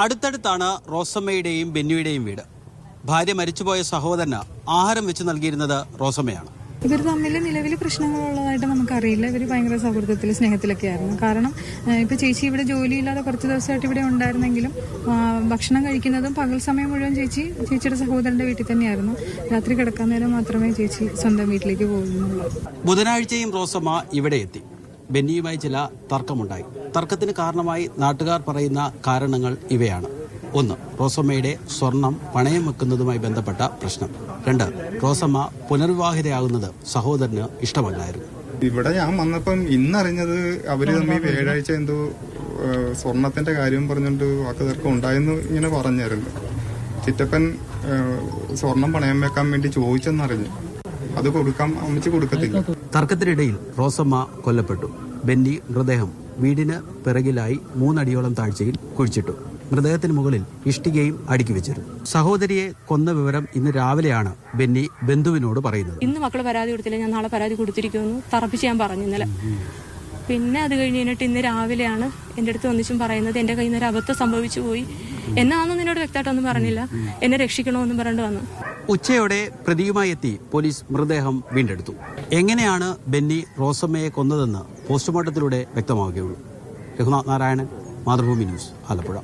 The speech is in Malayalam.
അടുത്തടുത്താണ് റോസമ്മയുടെയും ബെന്നിയുടെയും വീട്. ഭാര്യ മരിച്ചുപോയ സഹോദരന് ആഹാരം വെച്ച് നൽകിയിരുന്നത് റോസമ്മയാണ്. ഇവർ തമ്മിൽ നിലവിൽ പ്രശ്നങ്ങളുള്ളതായിട്ട് നമുക്കറിയില്ല. ഇവർ ഭയങ്കര സൗഹൃദത്തിൽ സ്നേഹത്തിലൊക്കെ ആയിരുന്നു. കാരണം ഇപ്പൊ ചേച്ചി ഇവിടെ ജോലിയില്ലാതെ കുറച്ച് ദിവസമായിട്ട് ഇവിടെ ഉണ്ടായിരുന്നെങ്കിലും ഭക്ഷണം കഴിക്കുന്നതും പകൽ സമയം മുഴുവൻ ചേച്ചിയുടെ സഹോദരന്റെ വീട്ടിൽ തന്നെയായിരുന്നു. രാത്രി കിടക്കാൻ നേരം മാത്രമേ ചേച്ചി സ്വന്തം വീട്ടിലേക്ക് പോകുന്നുള്ളൂ. ബുധനാഴ്ചയും റോസമ്മ ഇവിടെ എത്തി. ബെന്നിയുമായി ചില തർക്കമുണ്ടായി. തർക്കത്തിന് കാരണമായി നാട്ടുകാർ പറയുന്ന കാരണങ്ങൾ ഇവയാണ്: 1. റോസമ്മയുടെ സ്വർണം പണയം വെക്കുന്നതുമായി ബന്ധപ്പെട്ട പ്രശ്നം. 2. റോസമ്മ പുനർവിവാഹിതയാകുന്നത് സഹോദരന് ഇഷ്ടമല്ലായിരുന്നു. ഇവിടെ ഞാൻ വന്നപ്പം ഇന്നറിഞ്ഞത് അവര് തമ്മിൽ വ്യാഴാഴ്ച എന്തോ സ്വർണത്തിന്റെ കാര്യം പറഞ്ഞിട്ട് വാക്ക് തർക്കം ഉണ്ടായെന്ന് ഇങ്ങനെ പറഞ്ഞായിരുന്നു. ചിറ്റപ്പൻ സ്വർണം പണയം വെക്കാൻ വേണ്ടി ചോദിച്ചെന്നറിഞ്ഞു. അത് കൊടുക്കാൻ അമ്മച്ചി കൊടുക്കത്തില്ല. തർക്കത്തിനിടയിൽ റോസമ്മ കൊല്ലപ്പെട്ടു. ബെന്നി മൃതദേഹം വീടിന് പിറകിലായി 3 അടിയോളം താഴ്ചയിൽ കുഴിച്ചിട്ടു. മൃതദേഹത്തിന് മുകളിൽ ഇഷ്ടികയും അടുക്കി വെച്ചിരുന്നു. സഹോദരിയെ കൊന്ന വിവരം ഇന്ന് രാവിലെയാണ് ബെന്നി ബന്ധുവിനോട് പറയുന്നത്. ഇന്ന് മക്കള് പരാതി കൊടുത്തില്ല, ഞാൻ നാളെ പരാതി കൊടുത്തിരിക്കുമെന്ന് തറപ്പിച്ച് ഞാൻ പറഞ്ഞു ഇന്നലെ. പിന്നെ അത് കഴിഞ്ഞിട്ട് ഇന്ന് രാവിലെയാണ് എൻ്റെ അടുത്ത് ഒന്നിച്ചും പറയുന്നത് എൻ്റെ കയ്യിൽ നിന്ന് ഒരു അബദ്ധം സംഭവിച്ചു പോയി, എന്നാണെന്ന് നിന്നോട് വ്യക്തമായിട്ടൊന്നും പറഞ്ഞില്ല, എന്നെ രക്ഷിക്കണമെന്നും പറഞ്ഞിട്ട് വന്നു. ഉച്ചയോടെ പ്രതിയുമായി എത്തി പോലീസ് മൃതദേഹം വീണ്ടെടുത്തു. എങ്ങനെയാണ് ബെന്നി റോസമ്മയെ കൊന്നതെന്ന് പോസ്റ്റ്മോർട്ടത്തിലൂടെ വ്യക്തമാവുകയുള്ളൂ. രഘുനാഥ് നാരായണൻ, മാതൃഭൂമി ന്യൂസ്, ആലപ്പുഴ.